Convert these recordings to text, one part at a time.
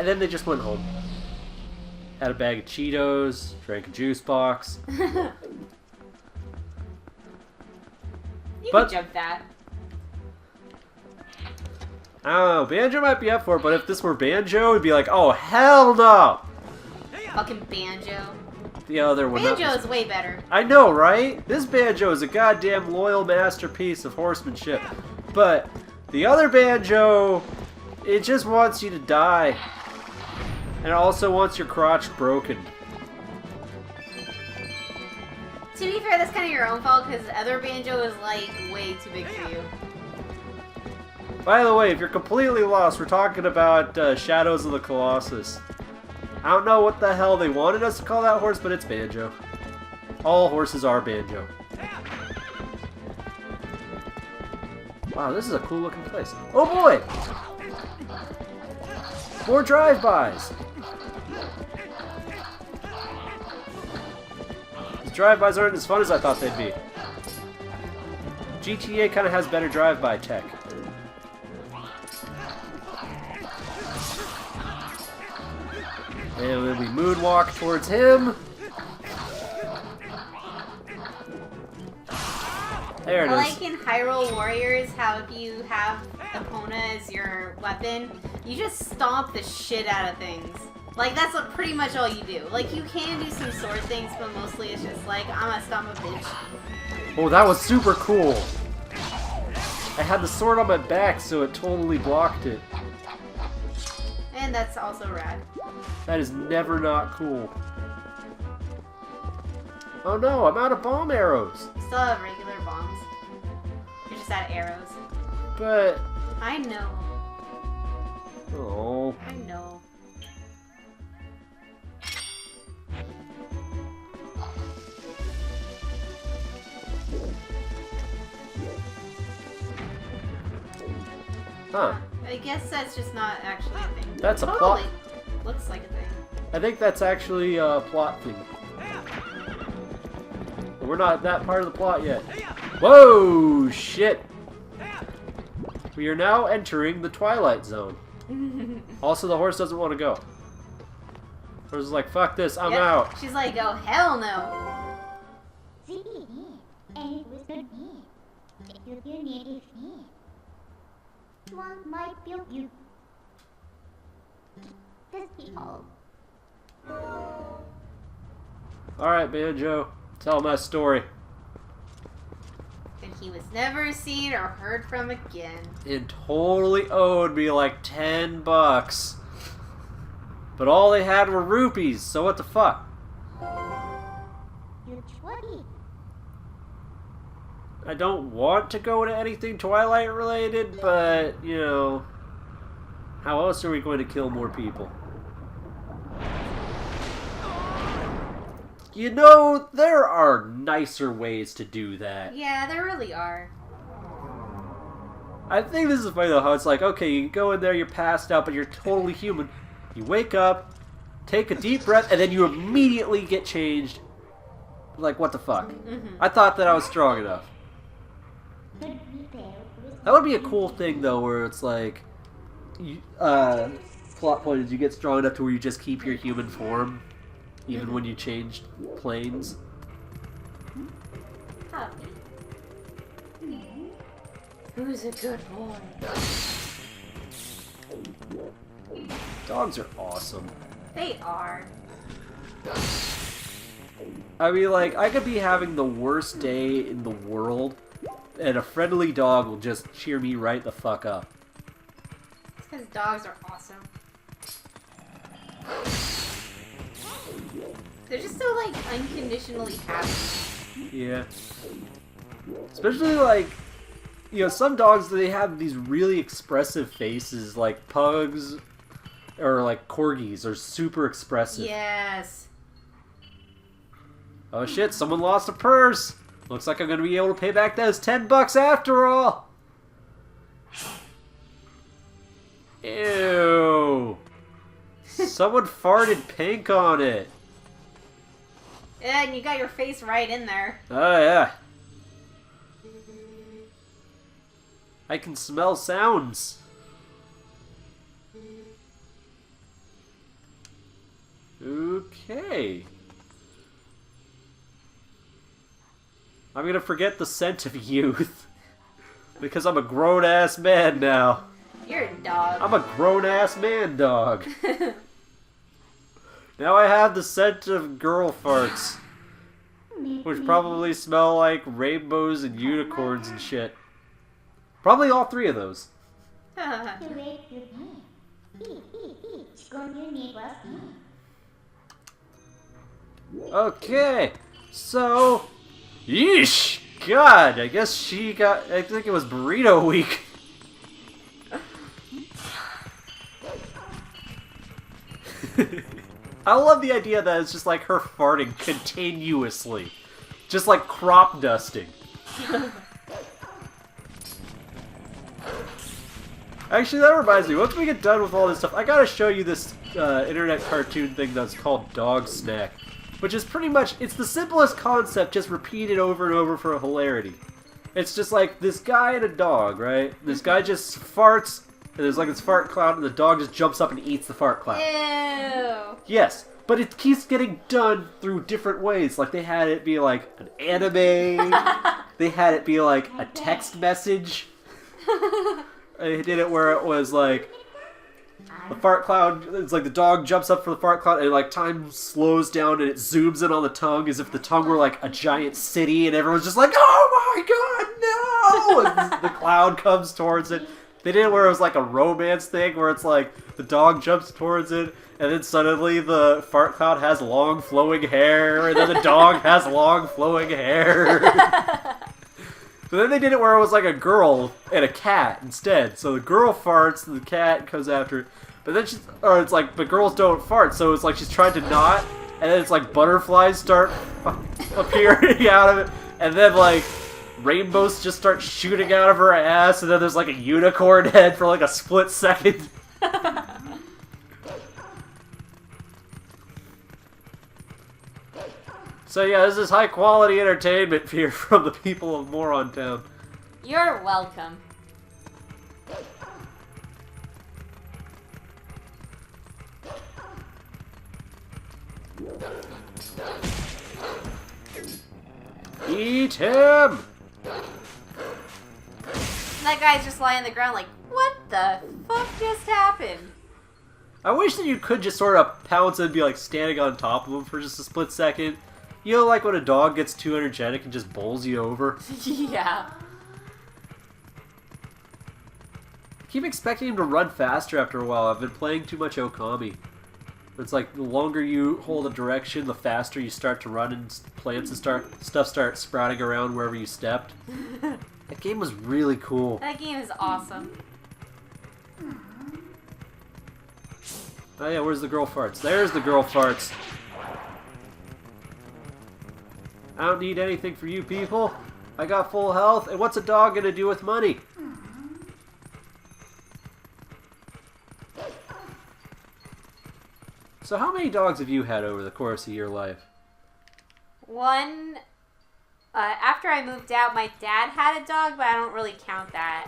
then they just went home. Had a bag of Cheetos, drank a juice box. You can jump that. I don't know, Banjo might be up for it, but if this were Banjo, it'd be like, oh, hell no! Fucking Banjo. The other one. Banjo is way better. I know, right? This Banjo is a goddamn loyal masterpiece of horsemanship. But the other Banjo, it just wants you to die. And it also wants your crotch broken. To be fair, that's kind of your own fault, because the other Banjo is, like, way too big for you. By the way, if you're completely lost, we're talking about Shadows of the Colossus. I don't know what the hell they wanted us to call that horse, but it's Banjo. All horses are Banjo. Wow, this is a cool looking place. Oh boy! More drive-bys! These drive-bys aren't as fun as I thought they'd be. GTA kind of has better drive-by tech. And then we moonwalk towards him. There it is. I like in Hyrule Warriors how if you have Epona as your weapon, you just stomp the shit out of things. Like, that's pretty much all you do. Like, you can do some sword things, but mostly it's just like, I'm gonna stomp a bitch. Oh, that was super cool. I had the sword on my back, so it totally blocked it. And that's also rad. That is never not cool. Oh no, I'm out of bomb arrows. You still have regular bombs. You're just out of arrows. But... I know. Oh. I know. Huh. I guess that's just not actually a thing. That's a Totally plot. looks like a thing. I think that's actually a plot thing. We're not that part of the plot yet. Whoa, shit. We are now entering the Twilight Zone. Also, the horse doesn't want to go. The horse is like, fuck this, I'm out. She's like, oh, hell no. Alright, Banjo, tell my story. And he was never seen or heard from again. It totally owed me like 10 bucks. But all they had were rupees, so what the fuck? I don't want to go to anything Twilight related, but, you know, how else are we going to kill more people? You know, there are nicer ways to do that. Yeah, there really are. I think this is funny though, how it's like, okay, you go in there, you're passed out, but you're totally human. You wake up, take a deep breath, and then you immediately get changed. Like, what the fuck? I thought that I was strong enough. That would be a cool thing though, where it's like, plot point is you get strong enough to where you just keep your human form. Even when you changed planes. Oh. Who's a good boy? Dogs are awesome. They are. I mean, like, I could be having the worst day in the world, and a friendly dog will just cheer me right the fuck up. It's because dogs are awesome. They're just so, like, unconditionally happy. Yeah. Especially, like, you know, some dogs, they have these really expressive faces, like pugs or, like, corgis are super expressive. Yes. Oh shit, someone lost a purse! Looks like I'm gonna be able to pay back those 10 bucks after all! Ew! Someone farted pink on it! Yeah, and you got your face right in there. Oh yeah. I can smell sounds. Okay. I'm gonna forget the scent of youth. Because I'm a grown-ass man now. You're a dog. I'm a grown-ass man dog. Now I have the scent of girl farts. Which probably smell like rainbows and unicorns and shit. Probably all three of those. Okay, so... Yeesh! God, I guess she got... I think it was Burrito Week. I love the idea that it's just like her farting continuously. Just like crop dusting. Actually, that reminds me, once we get done with all this stuff, I gotta show you this internet cartoon thing that's called Dog Snack. Which is pretty much, it's the simplest concept, just repeated over and over for hilarity. It's just like this guy and a dog, right? This guy just farts, and there's like this fart cloud, and the dog just jumps up and eats the fart cloud. Ew. Yes, but it keeps getting done through different ways. Like they had it be like an anime, they had it be like a text message. They did it where it was like the fart cloud, it's like the dog jumps up for the fart cloud and like time slows down and it zooms in on the tongue as if the tongue were like a giant city and everyone's just like, oh my god, no! And the cloud comes towards it. They did it where it was like a romance thing where it's like the dog jumps towards it and then suddenly the fart cloud has long flowing hair and then the dog has long flowing hair. But then they did it where it was like a girl and a cat instead. So the girl farts and the cat comes after it. But then it's like, but girls don't fart. So it's like she's trying to not, and then it's like butterflies start appearing out of it. And then like rainbows just start shooting out of her ass. And then there's like a unicorn head for like a split second. So yeah, this is high quality entertainment here from the people of Moron Town. You're welcome. Eat him! That guy's just lying on the ground like, what the fuck just happened? I wish that you could just sort of pounce and be like standing on top of him for just a split second. You know, like when a dog gets too energetic and just bowls you over? Yeah. I keep expecting him to run faster after a while. I've been playing too much Okami. It's like the longer you hold a direction, the faster you start to run and plants and stuff start sprouting around wherever you stepped. That game was really cool. That game is awesome. Oh yeah, where's the girl farts? There's the girl farts. I don't need anything for you people. I got full health, and what's a dog gonna do with money? So how many dogs have you had over the course of your life? One, after I moved out, my dad had a dog, but I don't really count that.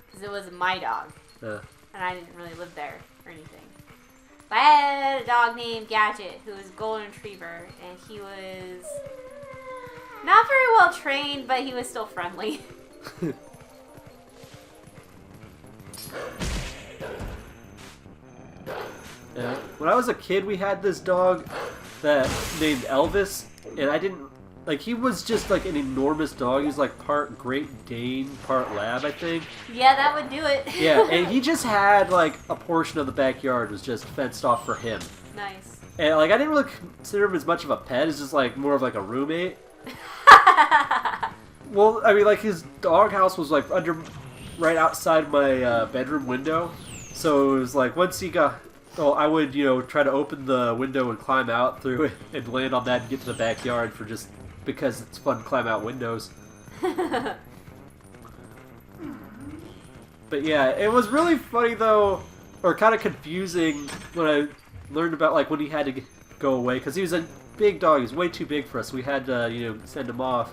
Because it was my dog. And I didn't really live there or anything. But I had a dog named Gadget, who was a golden retriever, and he was not very well trained, but he was still friendly. Yeah. When I was a kid, we had this dog that named Elvis, and I didn't like. He was just like an enormous dog. He was like part Great Dane, part Lab, I think. Yeah, that would do it. Yeah, and he just had like a portion of the backyard was just fenced off for him. Nice. And like I didn't really consider him as much of a pet. It's just like more of like a roommate. Well, I mean, like his doghouse was like right outside my bedroom window, so it was like once he got. Oh, I would, try to open the window and climb out through it and land on that and get to the backyard for just because it's fun to climb out windows. But yeah, it was really funny though, or kind of confusing when I learned about like when he had to go away because he was a big dog. He was way too big for us. We had to, send him off.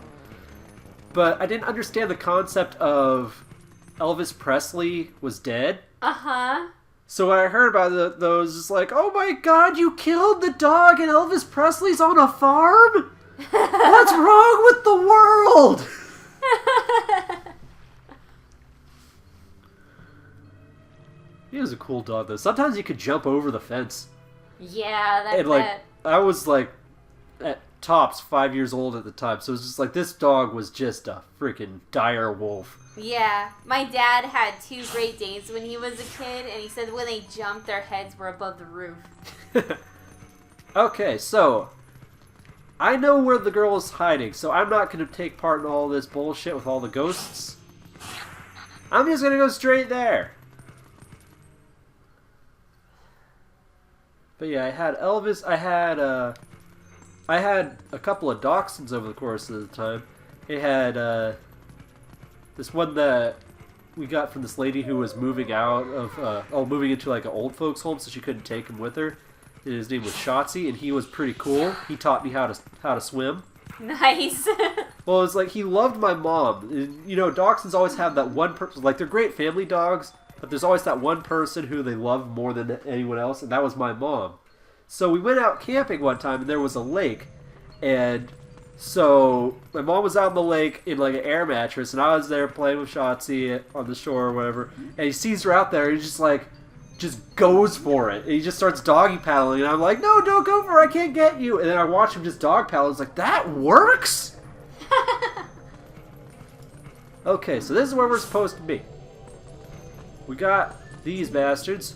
But I didn't understand the concept of Elvis Presley was dead. Uh-huh. So when I heard about those, it's like, oh my god, you killed the dog and Elvis Presley's on a farm? What's wrong with the world? He was a cool dog, though. Sometimes you could jump over the fence. Yeah, that's And, like, it. I was, like, at tops 5 years old at the time, so it was just like, this dog was just a freaking dire wolf. Yeah, my dad had 2 Great Danes when he was a kid, and he said when they jumped, their heads were above the roof. Okay, so I know where the girl is hiding, so I'm not going to take part in all this bullshit with all the ghosts. I'm just going to go straight there. But yeah, I had Elvis, I had a couple of dachshunds over the course of the time. I had this one that we got from this lady who was moving out of, moving into like an old folks home, so she couldn't take him with her. And his name was Shotzi, and he was pretty cool. He taught me how to swim. Nice. Well, it's like he loved my mom. And, you know, dachshunds always have that one person. Like, they're great family dogs, but there's always that one person who they love more than anyone else, and that was my mom. So we went out camping one time, and there was a lake, and so my mom was out in the lake in like an air mattress, and I was there playing with Shotzi on the shore or whatever, and he sees her out there, and he's just goes for it, and he just starts doggy paddling, and I'm like, no, don't go for it, I can't get you, and then I watch him just dog paddle, it's like, that works? Okay, so this is where we're supposed to be. We got these bastards.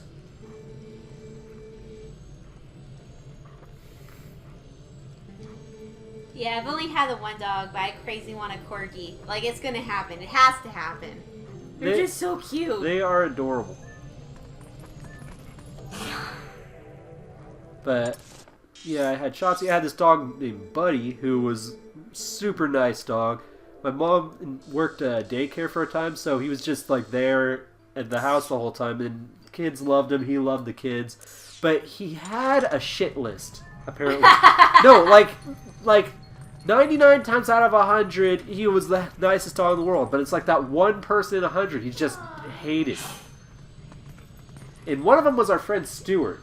Yeah, I've only had the one dog, but I crazy want a corgi. Like, it's gonna happen. It has to happen. They're just so cute. They are adorable. But, yeah, I had Shotzi. I had this dog named Buddy, who was super nice dog. My mom worked daycare for a time, so he was just, like, there at the house the whole time, and kids loved him. He loved the kids. But he had a shit list, apparently. No, like 99 times out of 100, he was the nicest dog in the world. But it's like that one person in 100 he just hated. And one of them was our friend Stuart.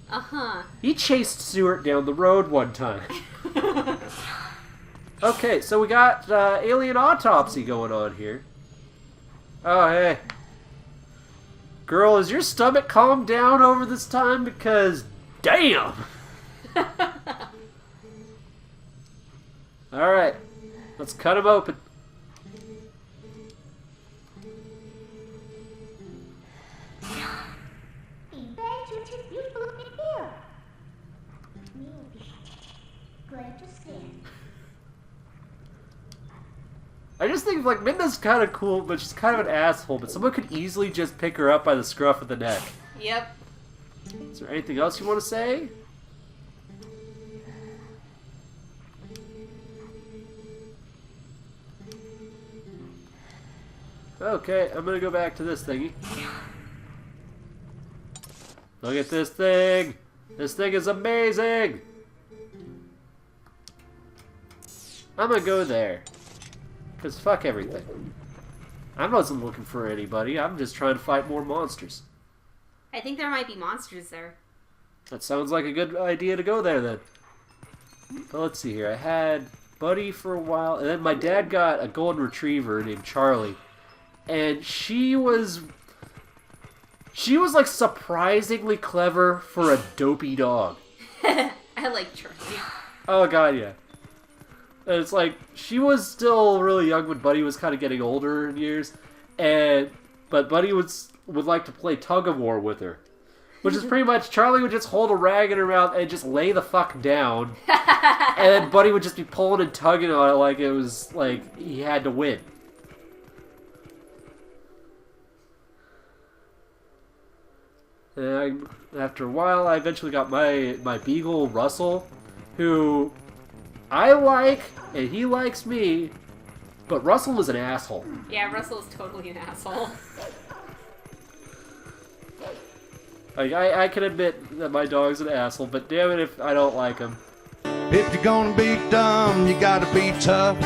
Uh-huh. He chased Stuart down the road one time. Okay, so we got alien autopsy going on here. Oh, hey. Girl, has your stomach calmed down over this time? Because, damn! Alright, let's cut him open. I just think, like, Midna's kind of cool, but she's kind of an asshole, but someone could easily just pick her up by the scruff of the neck. Yep. Is there anything else you want to say? Okay, I'm gonna go back to this thingy. Look at this thing! This thing is amazing! I'm gonna go there. Because fuck everything. I wasn't looking for anybody, I'm just trying to fight more monsters. I think there might be monsters there. That sounds like a good idea to go there then. But let's see here, I had Buddy for a while, and then my dad got a golden retriever named Charlie. And she was like surprisingly clever for a dopey dog. I like Charlie. Oh god, yeah. And it's like, she was still really young when Buddy was kind of getting older in years, but Buddy would like to play tug-of-war with her. Which is pretty much, Charlie would just hold a rag in her mouth and just lay the fuck down, and then Buddy would just be pulling and tugging on it like it was, like, he had to win. And after a while, I eventually got my beagle, Russell, who I like, and he likes me, but Russell is an asshole. Yeah, Russell's totally an asshole. Like, I can admit that my dog's an asshole, but damn it if I don't like him. If you're gonna be dumb, you gotta be tough.